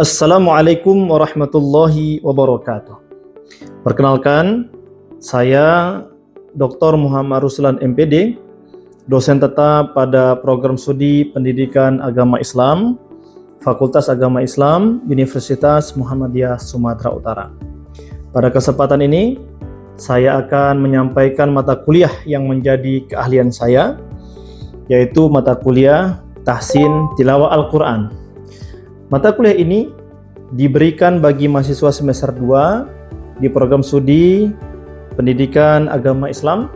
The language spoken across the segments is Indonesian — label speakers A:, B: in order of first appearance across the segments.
A: Assalamualaikum warahmatullahi wabarakatuh. Perkenalkan, saya Dr. Muhammad Ruslan MPD, dosen tetap pada program studi Pendidikan Agama Islam, Fakultas Agama Islam, Universitas Muhammadiyah Sumatera Utara. Pada kesempatan ini, saya akan menyampaikan mata kuliah yang menjadi keahlian saya, yaitu mata kuliah Tahsin Tilawah Al-Quran. Mata kuliah ini diberikan bagi mahasiswa semester 2 di program studi Pendidikan Agama Islam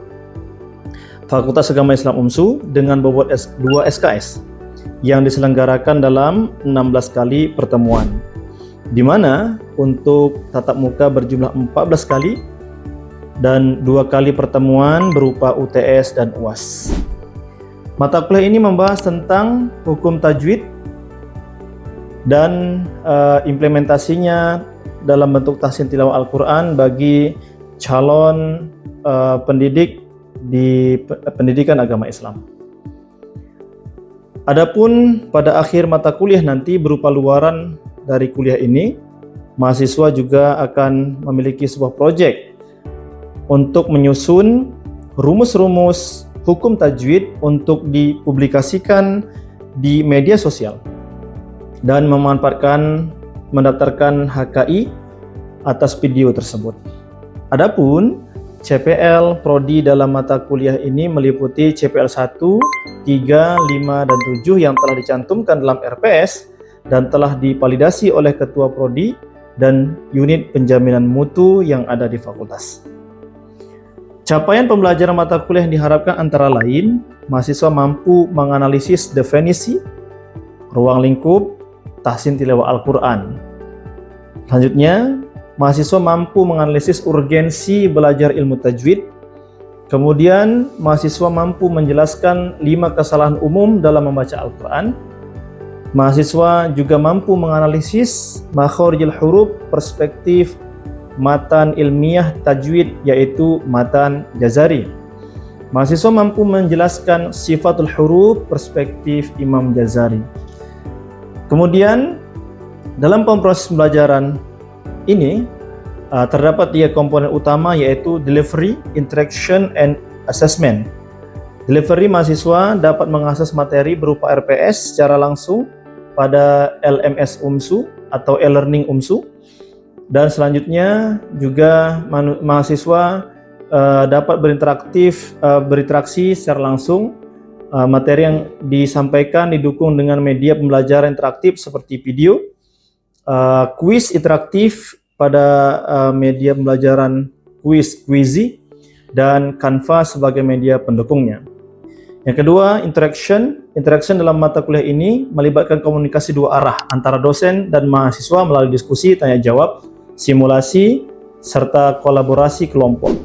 A: Fakultas Agama Islam UMSU dengan bobot 2 SKS yang diselenggarakan dalam 16 kali pertemuan, di mana untuk tatap muka berjumlah 14 kali dan 2 kali pertemuan berupa UTS dan UAS. Mata kuliah ini membahas tentang hukum tajwid dan implementasinya dalam bentuk tahsin tilawah Al-Quran bagi calon pendidik di pendidikan agama Islam. Adapun pada akhir mata kuliah nanti berupa luaran dari kuliah ini, mahasiswa juga akan memiliki sebuah proyek untuk menyusun rumus-rumus hukum tajwid untuk dipublikasikan di media sosial dan mendaftarkan HKI atas video tersebut. Adapun CPL Prodi dalam mata kuliah ini meliputi CPL 1, 3, 5, dan 7 yang telah dicantumkan dalam RPS dan telah divalidasi oleh Ketua Prodi dan unit penjaminan mutu yang ada di fakultas. Capaian pembelajaran mata kuliah yang diharapkan antara lain, mahasiswa mampu menganalisis definisi, ruang lingkup, tahsin tilawah Al-Quran. Selanjutnya, mahasiswa mampu menganalisis urgensi belajar ilmu tajwid. Kemudian, mahasiswa mampu menjelaskan 5 kesalahan umum dalam membaca Al-Quran. Mahasiswa juga mampu menganalisis makharijul huruf perspektif matan ilmiah tajwid, yaitu matan Jazari. Mahasiswa mampu menjelaskan sifatul huruf perspektif Imam Jazari. Kemudian dalam proses pembelajaran ini terdapat 3 komponen utama, yaitu delivery, interaction, and assessment. Delivery, mahasiswa dapat mengakses materi berupa RPS secara langsung pada LMS UMSU atau e-learning UMSU, dan selanjutnya juga mahasiswa dapat berinteraksi secara langsung. Materi yang disampaikan didukung dengan media pembelajaran interaktif seperti video, kuis interaktif pada media pembelajaran Quizy, dan Canva sebagai media pendukungnya. Yang kedua, interaction. Interaction dalam mata kuliah ini melibatkan komunikasi 2 arah antara dosen dan mahasiswa melalui diskusi, tanya jawab, simulasi, serta kolaborasi kelompok.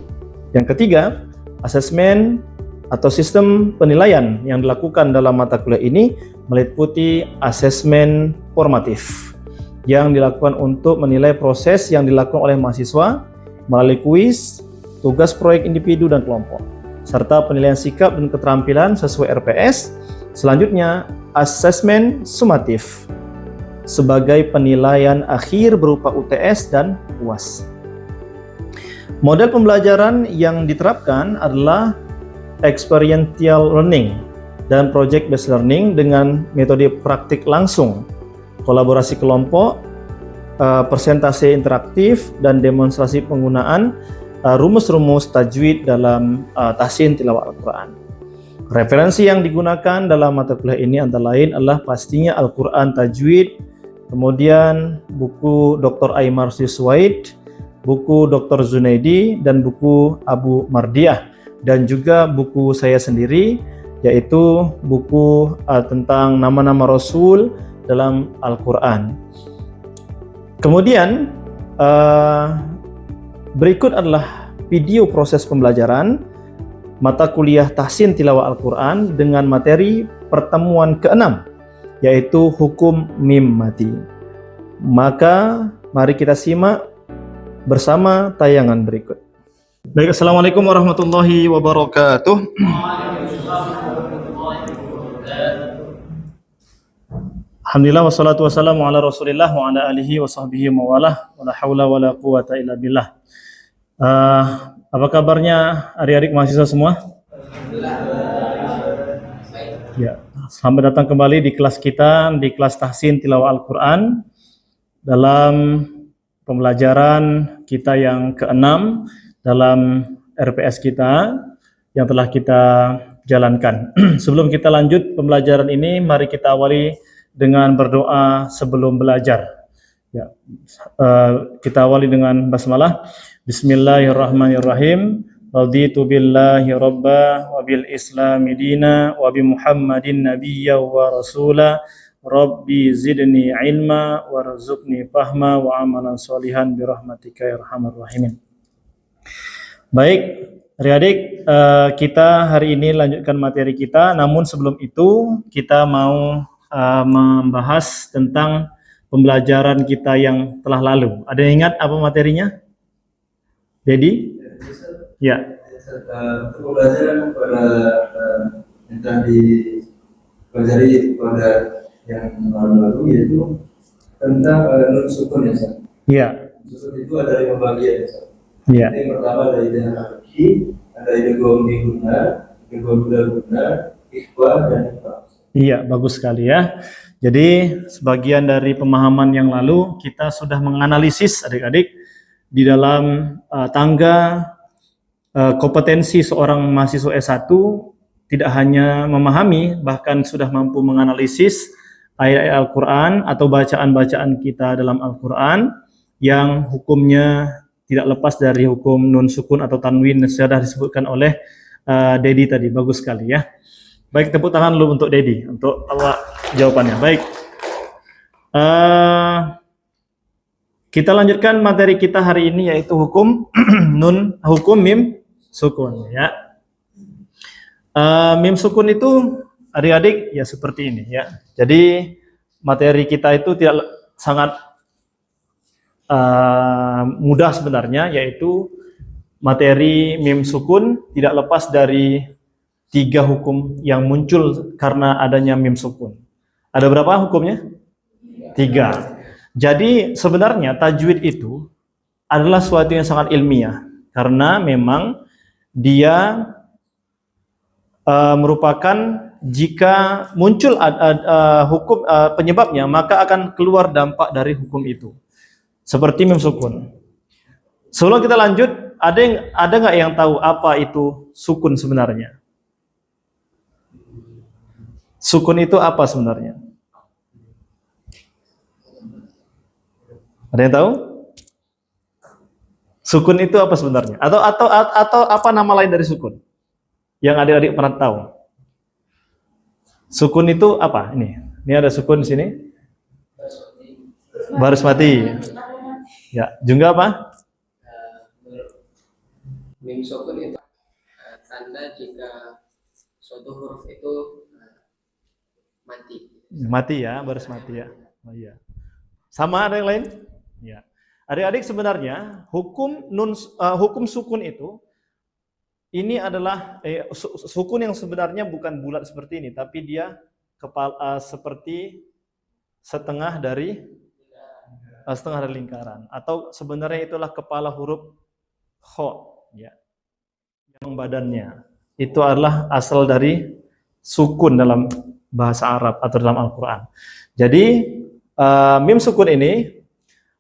A: Yang ketiga, asesmen atau sistem penilaian yang dilakukan dalam mata kuliah ini meliputi asesmen formatif yang dilakukan untuk menilai proses yang dilakukan oleh mahasiswa melalui kuis, tugas proyek individu dan kelompok, serta penilaian sikap dan keterampilan sesuai RPS. Selanjutnya, asesmen sumatif sebagai penilaian akhir berupa UTS dan UAS. Model pembelajaran yang diterapkan adalah experiential learning dan project based learning dengan metode praktik langsung, kolaborasi kelompok, presentasi interaktif, dan demonstrasi penggunaan rumus-rumus tajwid dalam tahsin tilawah Al-Quran. Referensi yang digunakan dalam mata kuliah ini antara lain adalah pastinya Al-Quran Tajwid, kemudian buku Dr. Aymar Suwaid, buku Dr. Zunaidi, dan buku Abu Mardiah, dan juga buku saya sendiri, yaitu buku tentang nama-nama Rasul dalam Al-Quran. Kemudian berikut adalah video proses pembelajaran mata kuliah Tahsin Tilawah Al-Quran dengan materi pertemuan ke-6, yaitu hukum mim mati. Maka mari kita simak bersama tayangan berikut. Baik, Assalamualaikum warahmatullahi wabarakatuh. Alhamdulillah wassalatu wassalamu ala Rasulillah wa ala alihi wa sahbihi mawalah wa la haula wa la quwata illa billah. Apa kabarnya adik-adik mahasiswa semua? Ya, selamat datang kembali di kelas kita, di kelas tahsin tilawah Al-Qur'an dalam pembelajaran kita yang ke-6 dalam RPS kita yang telah kita jalankan. Sebelum kita lanjut pembelajaran ini, mari kita awali dengan berdoa sebelum belajar. Ya, kita awali dengan basmalah. Bismillahirrahmanirrahim. Raditu billahi rabba wa bil islami dina wa bi Muhammadin nabiyya wa rasula. Rabbi zidni ilma warzuqni fahma wa amalan sholihan bi rahmatika ya arhamar rahimin. Baik, adik-adik, kita hari ini lanjutkan materi kita. Namun sebelum itu kita mau membahas tentang pembelajaran kita yang telah lalu. Ada yang ingat apa materinya? Dedi? Ya.
B: Pembelajaran pada yang telah dipelajari pada yang lalu yaitu tentang nun sukun ya, Ustaz.
A: Iya.
B: Sukun itu ada 5 bagian ya, Ustaz.
A: Iya.
B: Yang pertama ada idgham harfi, ada idgham bi gunna, idgham bila gunna, ikhfa dan ikhfa.
A: Iya, bagus sekali ya. Jadi sebagian dari pemahaman yang lalu kita sudah menganalisis adik-adik di dalam tangga kompetensi seorang mahasiswa S1 tidak hanya memahami, bahkan sudah mampu menganalisis ayat-ayat Al-Quran atau bacaan-bacaan kita dalam Al-Quran yang hukumnya tidak lepas dari hukum nun sukun atau tanwin yang sudah disebutkan oleh Dedi tadi. Bagus sekali ya. Baik, tepuk tangan dulu untuk Dedi untuk jawabannya. Baik, kita lanjutkan materi kita hari ini yaitu hukum hukum mim sukun ya. Mim sukun itu adik-adik ya seperti ini ya. Jadi materi kita itu tidak sangat mudah sebenarnya, yaitu materi mim sukun tidak lepas dari 3 hukum yang muncul karena adanya mim sukun. Ada berapa hukumnya? 3. Jadi sebenarnya tajwid itu adalah suatu yang sangat ilmiah karena memang dia merupakan jika muncul hukum penyebabnya maka akan keluar dampak dari hukum itu. Seperti mim sukun. Sebelum kita lanjut, ada nggak yang tahu apa itu sukun sebenarnya? Sukun itu apa sebenarnya? Ada yang tahu? Sukun itu apa sebenarnya? Atau apa nama lain dari sukun? Yang adik-adik pernah tahu? Sukun itu apa? Ini ada sukun di sini. Baris mati. Ya, juga apa?
C: Mim sukun itu tanda jika suatu huruf itu
A: mati ya, baris mati ya. Oh iya. Sama ada yang lain? Ya. Adik-adik sebenarnya hukum sukun itu ini adalah sukun yang sebenarnya bukan bulat seperti ini, tapi dia seperti setengah dari lingkaran, atau sebenarnya itulah kepala huruf kho ya. Yang badannya itu adalah asal dari sukun dalam bahasa Arab atau dalam Al-Quran. Jadi mim sukun ini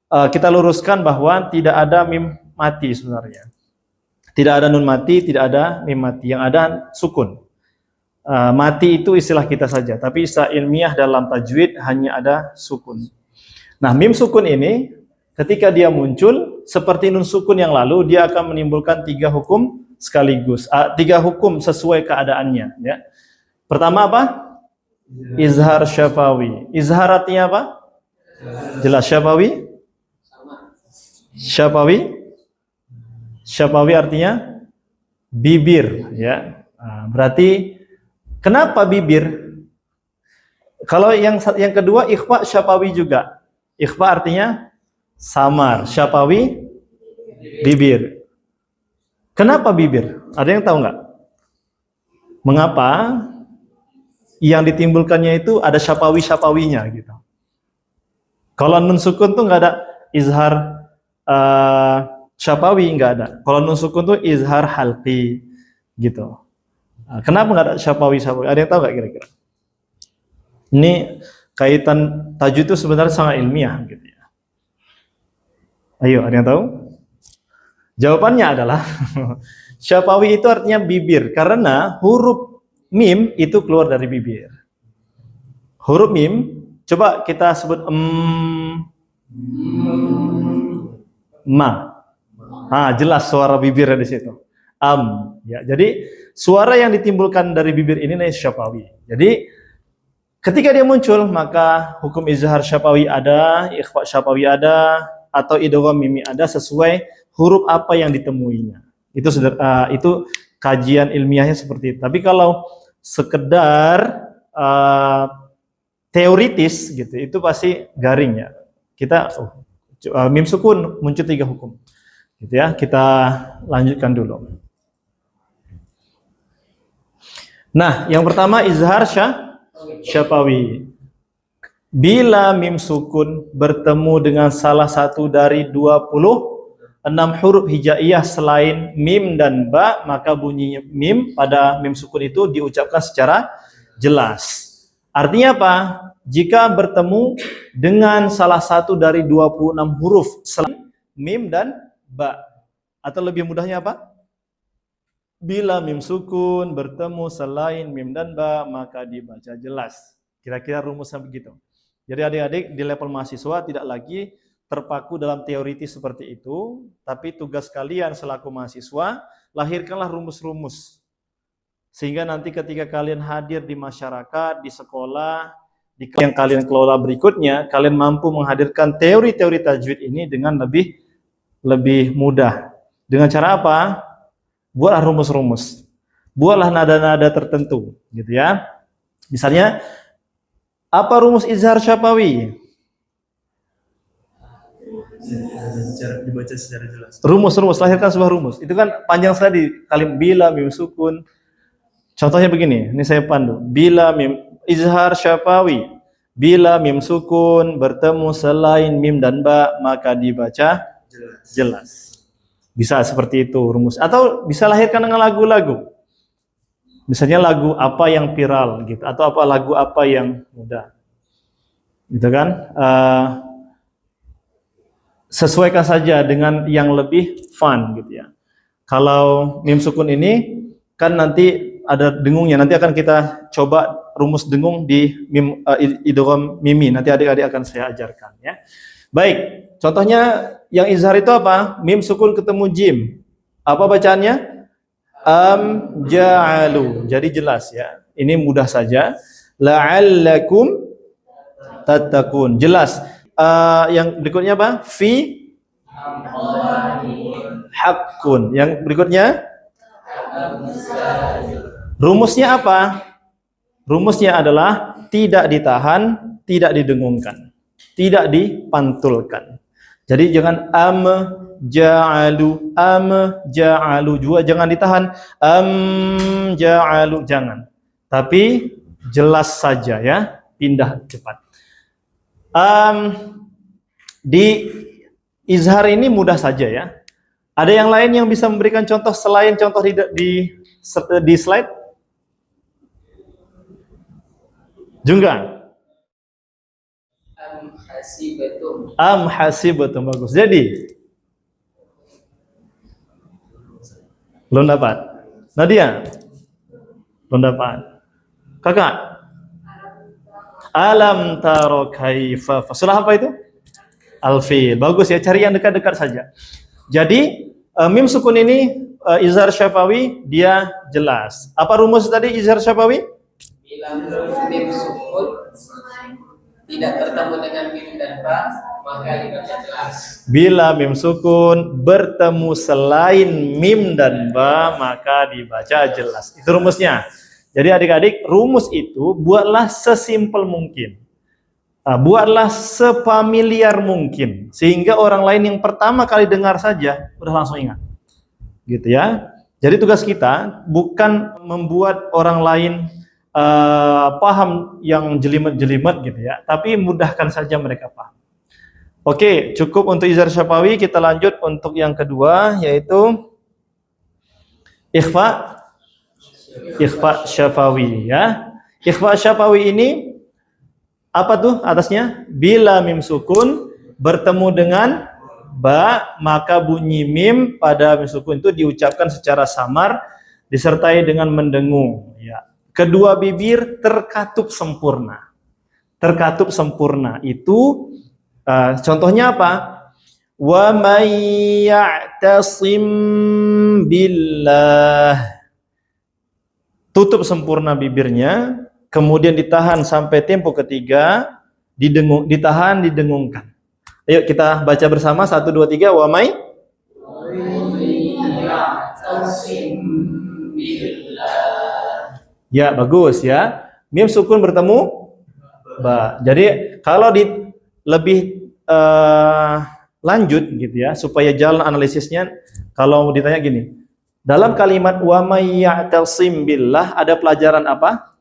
A: kita luruskan bahwa tidak ada mim mati sebenarnya. Tidak ada nun mati, tidak ada mim mati. Yang ada sukun. Mati itu istilah kita saja, tapi istilah ilmiah dalam tajwid hanya ada sukun. Nah, mim sukun ini ketika dia muncul seperti nun sukun yang lalu, dia akan menimbulkan 3 hukum sekaligus. 3 hukum sesuai keadaannya ya. Pertama apa? Izhar syafawi. Izhar artinya apa? Jelas. Syafawi? Syafawi artinya bibir ya. Berarti kenapa bibir? Kalau yang kedua ikhfa syafawi juga. Ikhfa artinya samar. Syafawi bibir. Kenapa bibir? Ada yang tahu nggak? Mengapa? yang ditimbulkannya itu ada syafawinya gitu. Kalau nun sukun tuh nggak ada izhar syafawi, nggak ada. Kalau nun sukun tuh izhar halqi gitu. Nah, kenapa nggak ada syafawi? Ada yang tahu nggak kira-kira? Ini kaitan tajwid itu sebenarnya sangat ilmiah gitu ya. Ayo, ada yang tahu? Jawabannya adalah syafawi itu artinya bibir, karena huruf mim itu keluar dari bibir. Huruf mim, coba kita sebut ma. Jelas suara bibir di situ. Ya. Jadi suara yang ditimbulkan dari bibir ini namanya syafawi. Jadi ketika dia muncul, maka hukum izhar syafawi ada, ikhfa syafawi ada, atau idgham mimi ada sesuai huruf apa yang ditemuinya. Itu kajian ilmiahnya seperti itu. Tapi kalau sekedar teoritis gitu, itu pasti garing ya. Kita mim sukun muncul 3 hukum. Gitu ya. Kita lanjutkan dulu. Nah, yang pertama izhar syafawi. Bila mim sukun bertemu dengan salah satu dari 26 huruf hijaiyah selain mim dan ba, maka bunyi mim pada mim sukun itu diucapkan secara jelas. Artinya apa? Jika bertemu dengan salah satu dari 26 huruf selain mim dan ba. Atau lebih mudahnya apa? Bila mim sukun bertemu selain mim dan ba, maka dibaca jelas. Kira-kira rumusnya begitu. Jadi adik-adik di level mahasiswa tidak lagi terpaku dalam teoritis seperti itu, tapi tugas kalian selaku mahasiswa, lahirkanlah rumus-rumus. Sehingga nanti ketika kalian hadir di masyarakat, di sekolah, di yang kalian kelola berikutnya, kalian mampu menghadirkan teori-teori tajwid ini dengan lebih mudah. Dengan cara apa? Buatlah rumus-rumus. Buatlah nada-nada tertentu, gitu ya. Misalnya, apa rumus izhar syafawi?
B: Dibaca secara jelas.
A: Rumus, lahirkan sebuah rumus. Itu kan panjang sekali, kalim bila mim sukun. Contohnya begini, ini saya pandu. Bila mim izhar syafawi, bila mim sukun bertemu selain mim dan ba, maka dibaca jelas. Bisa seperti itu rumus. Atau bisa lahirkan dengan lagu-lagu. Misalnya lagu apa yang viral gitu, atau lagu apa yang mudah. Gitu kan? Sesuaikan saja dengan yang lebih fun gitu ya. Kalau mim sukun ini kan nanti ada dengungnya. Nanti akan kita coba rumus dengung di idgham mimi. Nanti adik-adik akan saya ajarkan ya. Baik, contohnya yang izhar itu apa? Mim sukun ketemu jim. Apa bacaannya? Ja'alu. Jadi jelas ya. Ini mudah saja. La'allakum tattaqun. Jelas. Yang berikutnya apa? Fi haqqun. Yang berikutnya? Rumusnya apa? Rumusnya adalah tidak ditahan, tidak didengungkan, tidak dipantulkan. Jadi jangan ja'alu juga jangan ditahan, ja'alu jangan. Tapi jelas saja ya, pindah cepat. Di izhar ini mudah saja ya. Ada yang lain yang bisa memberikan contoh selain contoh di slide? Jungga. Hasibatum bagus. Jadi belum dapat. Nadia belum dapat. Kakak alam taro kaifa. Sudah apa itu? Alfil. Bagus ya, cari yang dekat-dekat saja. Jadi mim sukun ini izhar syafawi dia jelas. Apa rumus tadi izhar syafawi?
C: Bila mim sukun tidak bertemu dengan mim dan ba, maka dibaca jelas.
A: Bila mim sukun bertemu selain mim dan ba, maka dibaca jelas. Itu rumusnya. Jadi adik-adik, rumus itu buatlah sesimpel mungkin. Buatlah sepamiliar mungkin. Sehingga orang lain yang pertama kali dengar saja, udah langsung ingat. Gitu ya. Jadi tugas kita bukan membuat orang lain paham yang jelimet-jelimet gitu ya, tapi mudahkan saja mereka paham. Oke, cukup untuk izhar syafawi. Kita lanjut untuk yang kedua, yaitu ikhfa syafawi ya. Ikhfa syafawi ini apa tuh atasnya? Bila mim sukun bertemu dengan ba, maka bunyi mim pada mim sukun itu diucapkan secara samar disertai dengan mendengung ya. Kedua bibir terkatup sempurna. Terkatup sempurna itu contohnya apa? Wa may ya'tasim billah. Tutup sempurna bibirnya, kemudian ditahan sampai tempo ketiga, ditahan, didengungkan. Ayo kita baca bersama 1 2 3 wa may ya'tasim billah. Ya, bagus ya. Mim sukun bertemu ba. Jadi kalau lebih lanjut gitu ya, supaya jalan analisisnya, kalau ditanya gini, dalam kalimat wa may ya'tasim billah ada pelajaran apa?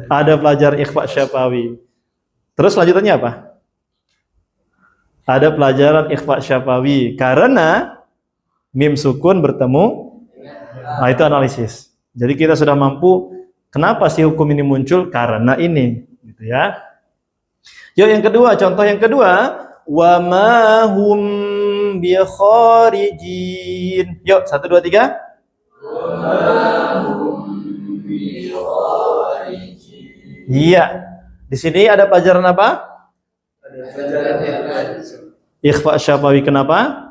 A: Ada pelajaran ikhfa syafawi. Terus lanjutannya apa? Ada pelajaran ikhfa syafawi karena mim sukun bertemu. Nah, itu analisis. Jadi kita sudah mampu kenapa sih hukum ini muncul? Karena ini gitu ya. Yuk yang kedua, contoh yang kedua, wa ma hum bi kharijin. Yuk 1 2 3. Wa ma hum bi kharijin. Iya. Di sini ada pelajaran apa? Ikhfa syafawi. Kenapa?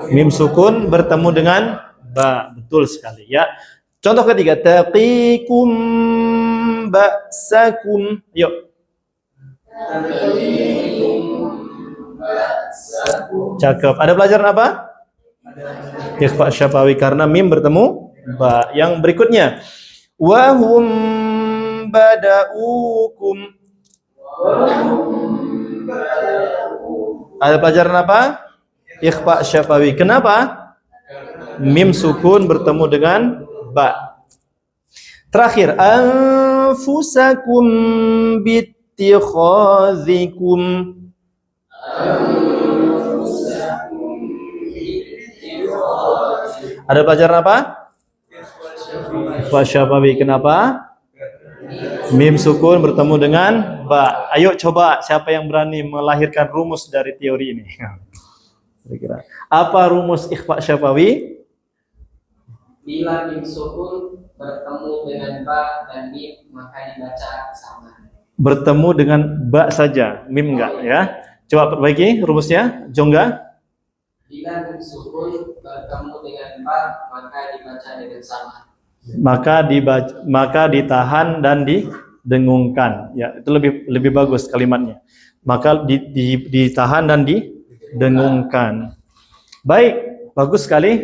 A: Mim sukun bertemu dengan ba. Betul sekali ya. Contoh ketiga, taqikum ba'sakum. Yuk. Cakep. Ada pelajaran apa? Ikhfa syafawi karena mim bertemu ba. Yang berikutnya, wa hum bada'ukum. Ada pelajaran apa? Ikhfa syafawi. Kenapa? Mim sukun bertemu dengan ba. Terakhir, anfusakum bittikhazikum. Ada pelajaran apa? Ikhfa syafawi. Kenapa? Mim sukun bertemu dengan ba. Ayo coba siapa yang berani melahirkan rumus dari teori ini? Kira-kira. Apa rumus ikhfa syafawi?
C: Bila mim sukun bertemu dengan ba dan mim maka dibaca sama.
A: Bertemu dengan ba saja, mim enggak ya. Coba perbaiki rumusnya, Jongga.
C: Bila mim sukun bertemu dengan ba maka dibaca dengan sama.
A: Maka ditahan dan didengungkan. Ya, itu lebih bagus kalimatnya. Maka ditahan dan didengungkan. Baik, bagus sekali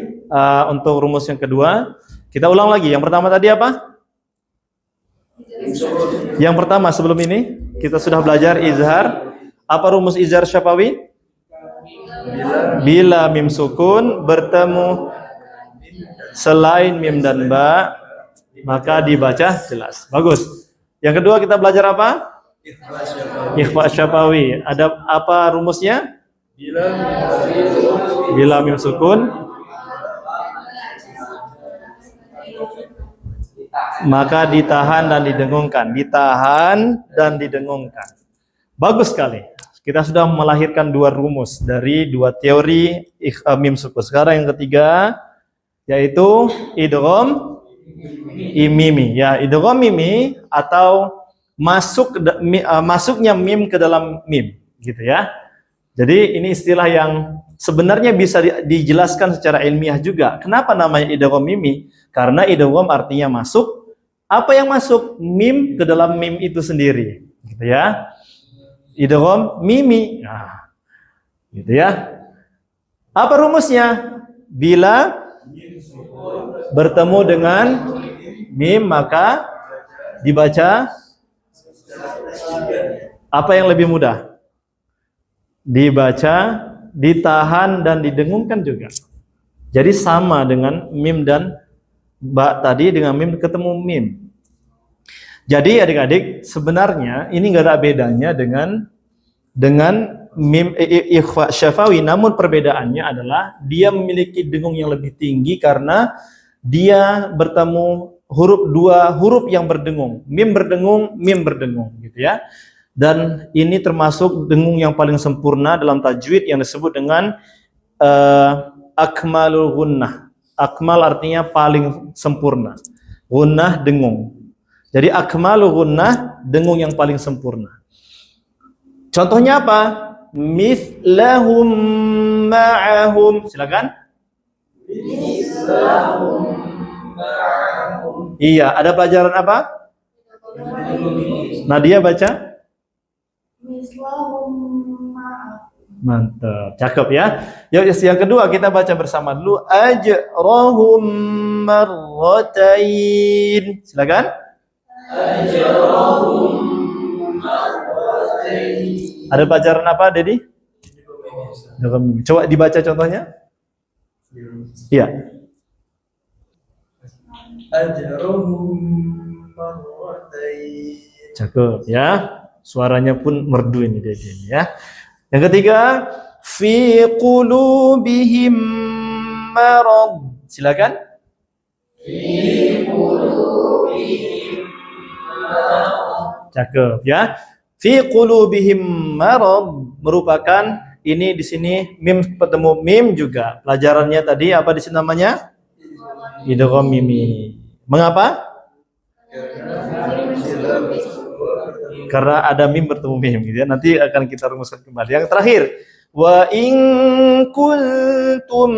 A: untuk rumus yang kedua. Kita ulang lagi. Yang pertama tadi apa? Yang pertama sebelum ini kita sudah belajar izhar. Apa rumus izhar syafawi? Bila mim sukun bertemu selain mim dan ba maka dibaca jelas. Bagus. Yang kedua kita belajar apa? Ikhfa syafawi. Ada apa rumusnya? Bila mim sukun maka ditahan dan didengungkan. Ditahan dan didengungkan. Bagus sekali. Kita sudah melahirkan dua rumus dari dua teori mim sukun. Sekarang yang ketiga yaitu idgham imimi. Ya, idgham mimi atau masuknya mim ke dalam mim, gitu ya. Jadi ini istilah yang sebenarnya bisa dijelaskan secara ilmiah juga. Kenapa namanya idgham mimi? Karena idgham artinya masuk. Apa yang masuk? Mim ke dalam mim itu sendiri, gitu ya. Idgham mimi. Nah, gitu ya. Apa rumusnya? Bila bertemu dengan mim maka dibaca apa yang lebih mudah? Dibaca, ditahan dan didengungkan juga. Jadi sama dengan mim dan Ba tadi dengan mim ketemu mim. Jadi adik-adik sebenarnya ini nggak ada bedanya dengan mim ikhfa syafawi, namun perbedaannya adalah dia memiliki dengung yang lebih tinggi karena dia bertemu dua huruf yang berdengung, mim berdengung gitu ya. Dan ini termasuk dengung yang paling sempurna dalam tajwid yang disebut dengan akmalul gunnah. Akmal artinya paling sempurna. Gunnah dengung. Jadi akmalul gunnah dengung yang paling sempurna. Contohnya apa? Mithlahum ma'ahum. Silakan.
B: Mithlahum ma'ahum.
A: Iya, ada pelajaran apa? Nadia baca?
D: Mislahum ma'ahum.
A: Mantap, cakep ya. Yang kedua kita baca bersama dulu. Ajrahum marratain. Silakan.
B: Ajrahum marratain.
A: Ada pelajaran apa, Dedi? Coba dibaca contohnya. Iya.
B: Ajrahum marratain.
A: Cakep ya. Suaranya pun merdu ini Dedi ya. Yang ketiga, fi qulubihim marad. Silakan.
B: Fi qulubihim marad.
A: Cakep ya. Fi qulubihim marad merupakan ini di sini mim ketemu mim juga. Pelajarannya tadi apa di sini namanya? Idgham mimi. Mengapa? Karena ada mim bertemu mim gitu ya. Nanti akan kita rumuskan kembali. Yang terakhir, wa in kuntum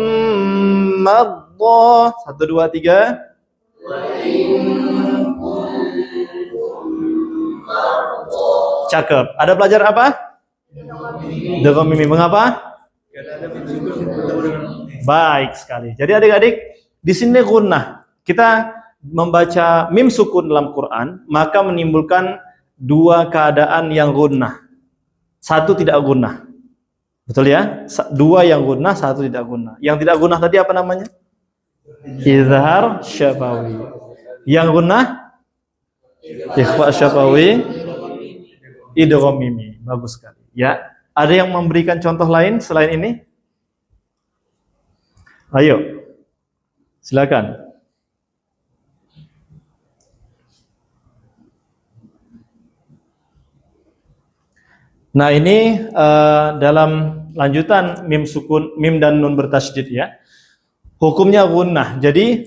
A: madha. 1 2 3. Cakep. Ada pelajaran apa? Idgham mimi. Mengapa? Baik sekali. Jadi adik-adik, di sini gunnah. Kita membaca mim sukun dalam Quran, maka menimbulkan dua keadaan yang gunnah. Satu tidak gunnah. Betul ya? Dua yang gunnah, satu tidak gunnah. Yang tidak gunnah tadi apa namanya? Izhar syafawi. Yang gunnah? Ikhfa syafawi. Idgham mimi. Bagus sekali. Ya. Ada yang memberikan contoh lain selain ini? Ayo. Silakan. Nah ini dalam lanjutan mim sukun, mim dan nun bertasydid ya. Hukumnya gunnah. Jadi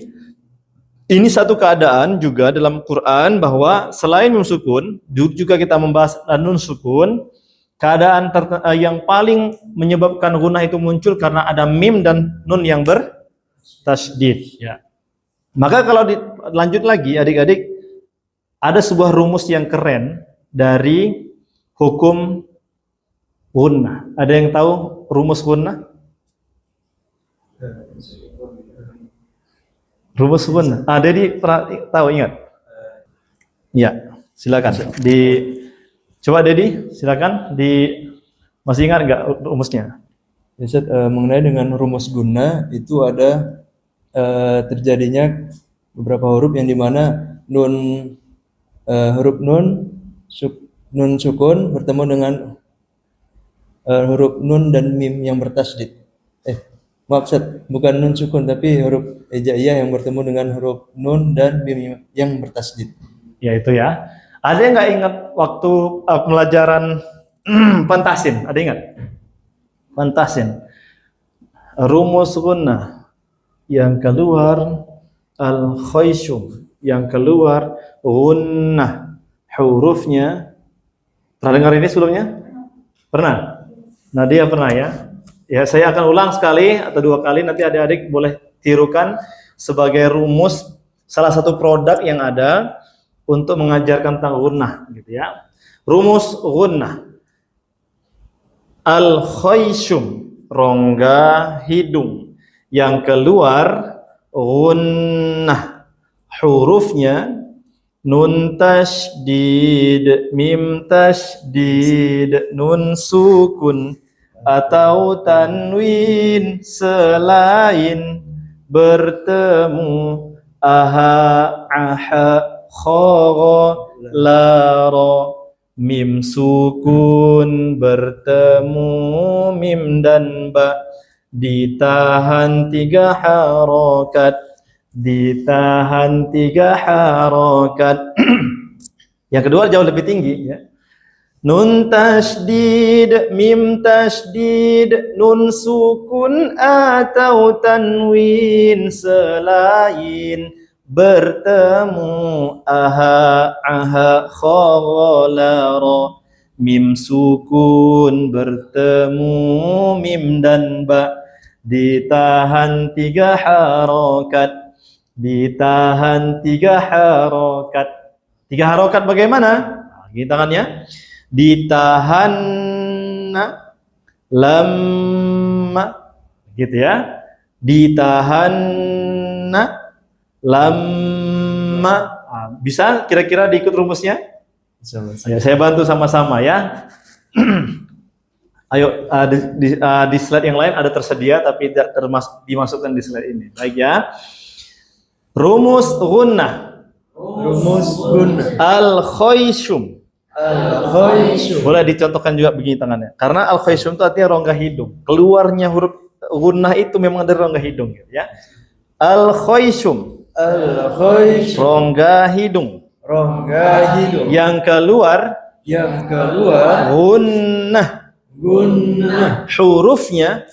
A: ini satu keadaan juga dalam Quran bahwa selain mim sukun, juga kita membahas nun sukun. Keadaan yang paling menyebabkan gunnah itu muncul karena ada mim dan nun yang bertasydid ya. Maka kalau lanjut lagi adik-adik, ada sebuah rumus yang keren dari hukum gunnah. Ada yang tahu rumus gunnah? Rumus gunnah. Jadi tahu, ingat? Ya, silakan. Coba Dedi, silakan. Masih ingat nggak rumusnya?
E: Ya, Ustaz, mengenai dengan rumus gunnah itu ada terjadinya beberapa huruf yang dimana huruf nun sukun bertemu dengan huruf nun dan mim yang bertasydid. Maaf Ustaz, bukan nun sukun tapi huruf hijaiyah yang bertemu dengan huruf nun dan mim yang bertasydid.
A: Ya itu ya. Ada yang nggak ingat waktu pelajaran Fantasin? Ada ingat? Fantasin. Rumus gunnah yang keluar al-khayshum, yang keluar gunnah. Hurufnya pernah dengar ini sebelumnya? Pernah? Nadia pernah ya? Ya, saya akan ulang sekali atau dua kali, nanti adik-adik boleh tirukan sebagai rumus salah satu produk yang ada untuk mengajarkan tentang gunnah gitu ya. Rumus gunnah. Al-khayshum, rongga hidung, yang keluar gunnah. Hurufnya nun tasydid, mim tasydid, nun sukun atau tanwin selain bertemu aha, aha, kho, la, ro. Mim sukun bertemu mim dan ba, ditahan 3 harokat, ditahan 3 harokat. Yang kedua jauh lebih tinggi ya. Nun tasydid, mim tasydid, nun sukun atau tanwin selain bertemu aha, aha, kho, la, ro. Mim sukun bertemu mim dan ba, ditahan 3 harokat, ditahan 3 harokat. 3 harokat bagaimana? Nah, gini tangannya. Ditahan lamma, gitu ya. Ditahan lamma. Nah, bisa kira-kira diikut rumusnya? Ayo, saya bantu sama-sama ya. Ayo, di slide yang lain ada tersedia tapi tidak dimasukkan di slide ini. Baik ya. Rumus gunnah.
E: Rumus gunnah.
A: Al-khayshum.
E: Al-khayshum.
A: Boleh dicontohkan juga begini tangannya. Karena al-khayshum itu artinya rongga hidung. Keluarnya huruf gunnah itu memang dari rongga hidung ya. Al-khayshum.
E: Al-khayshum.
A: Rongga hidung.
E: Rongga hidung.
A: Yang keluar gunnah.
E: Gunnah.
A: Hurufnya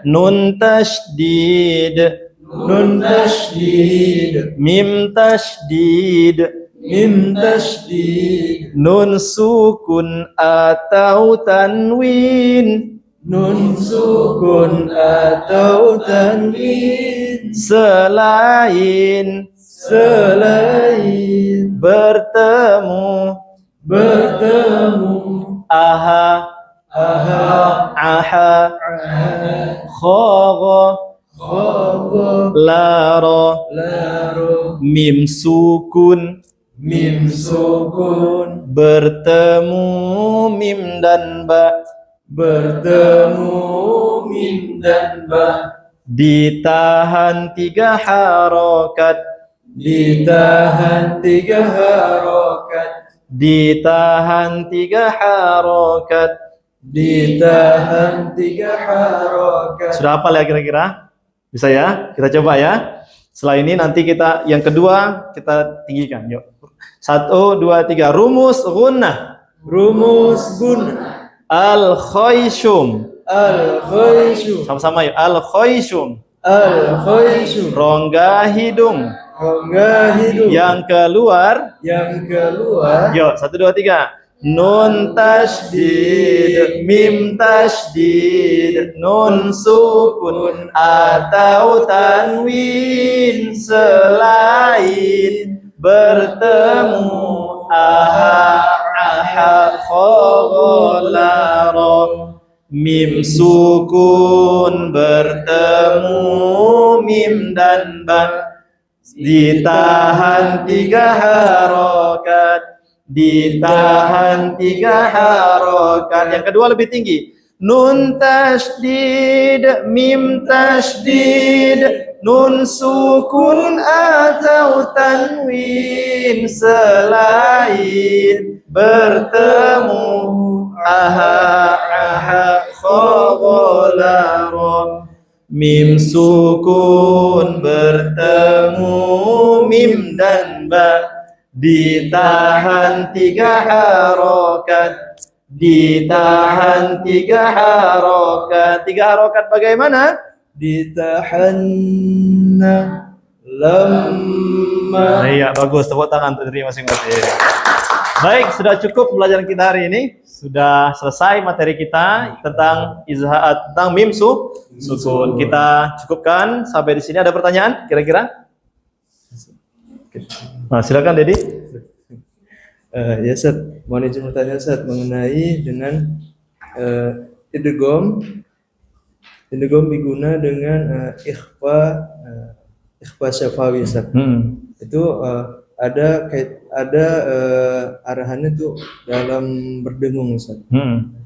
A: nun tasydid,
E: nun tasydid,
A: mim tasydid,
E: mim tasydid,
A: nun sukun atau tanwin
E: nun sukun atau tanwin
A: selain bertemu aha, aha, kho, la, ro. Mim sukun bertemu mim dan ba, ditahan 3 harokat,
E: ditahan 3 harokat,
A: ditahan 3 harokat.
E: ditahan 3 harokat.
A: Sudah hafal ya kira-kira? Bisa ya? Kita coba ya. Setelah ini nanti kita yang kedua kita tinggikan. Yuk. 1, 2, 3. Rumus gunnah.
E: Rumus gunnah.
A: Al-khayshum.
E: Al-khayshum.
A: Sama-sama yuk. Al-khayshum.
E: Al-khayshum.
A: Rongga hidung.
E: Rongga hidung.
A: Yang keluar. Yuk, 1, 2, 3. Nun tasydid, mim tasydid, nun sukun atau tanwin selain bertemu aha, aha, kho, la, ro. Mim sukun bertemu mim dan ba, ditahan 3 harokat, ditahan 3 harokat. Yang kedua lebih tinggi. Nun tasydid, mim tasydid, nun sukun atau tanwin selain bertemu aha, aha, kho, la, ro. Mim sukun bertemu mim dan ba, ditahan 3 harokat, ditahan 3 harokat. 3 harokat bagaimana?
E: Ditahan lamma.
A: Iya, bagus. Tepuk tangan untuk diri masing-masing. Baik, sudah cukup pelajaran kita hari ini. Sudah selesai materi kita tentang izhaat, tentang mim sukun. Kita cukupkan sampai di sini. Ada pertanyaan kira-kira? Nah, silakan Dedi.
E: Ya Ustaz, mohon izin bertanya Ustaz mengenai dengan idgham diguna dengan ikhfa syafawi Ustaz. Itu ada arahannya tuh dalam berdengung Ustaz.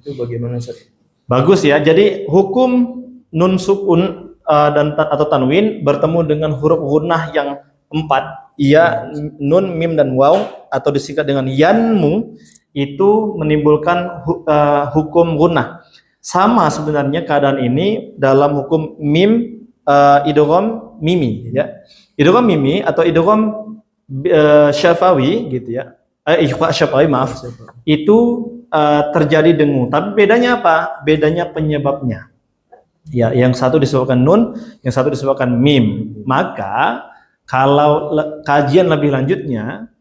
E: Itu bagaimana Ustaz?
A: Bagus ya. Jadi hukum nun sukun atau tanwin bertemu dengan huruf gunnah yang 4, ya, nun, mim, dan waw, atau disingkat dengan yanmu, itu menimbulkan hukum gunnah. Sama sebenarnya keadaan ini dalam hukum mim, idgham mimi, ya. Idgham mimi atau idgham syafawi gitu ya. Ikhfa syafawi, maaf. Itu terjadi dengung. Tapi bedanya apa? Bedanya penyebabnya. Ya, yang satu disebabkan nun, yang satu disebabkan mim. Maka kalau kajian lebih lanjutnya,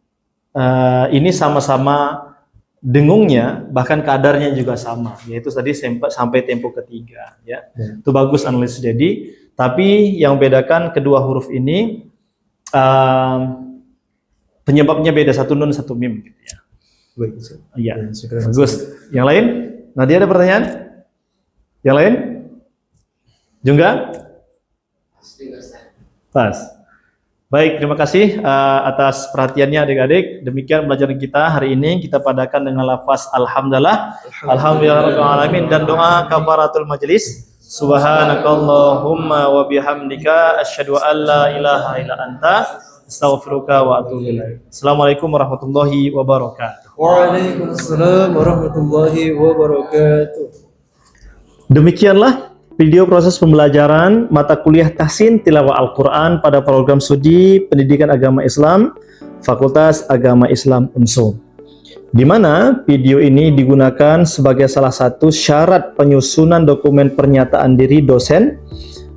A: ini sama-sama dengungnya, bahkan kadarnya juga sama, yaitu tadi sampai tempo ketiga. Ya, itu bagus analisis Dedi. Tapi yang bedakan kedua huruf ini penyebabnya beda, satu nun, satu mim. Gitu ya.
E: Baik.
A: Iya, bagus. Yang lain? Nadia ada pertanyaan? Yang lain? Juga? Pas. Baik, terima kasih atas perhatiannya adik-adik. Demikian pelajaran kita hari ini. Kita padakan dengan lafaz alhamdulillah, alhamdulillahirabbil alamin, dan doa kafaratul majelis. Subhanakallahumma wa bihamdika asyhadu an la ilaha illa anta astaghfiruka wa atubu ilaik. Assalamualaikum warahmatullahi wabarakatuh.
E: Waalaikumsalam warahmatullahi wabarakatuh.
A: Demikianlah video proses pembelajaran mata kuliah Tahsin Tilawah Al-Quran pada program studi Pendidikan Agama Islam Fakultas Agama Islam Unsur, di mana video ini digunakan sebagai salah satu syarat penyusunan dokumen pernyataan diri dosen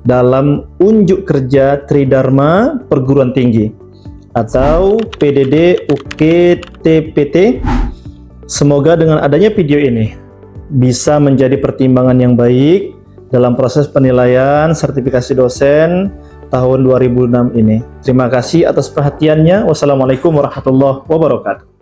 A: dalam unjuk kerja Tridharma Perguruan Tinggi atau PDD UKTPT. Semoga dengan adanya video ini bisa menjadi pertimbangan yang baik dalam proses penilaian sertifikasi dosen tahun 2006 ini. Terima kasih atas perhatiannya. Wassalamualaikum warahmatullahi wabarakatuh.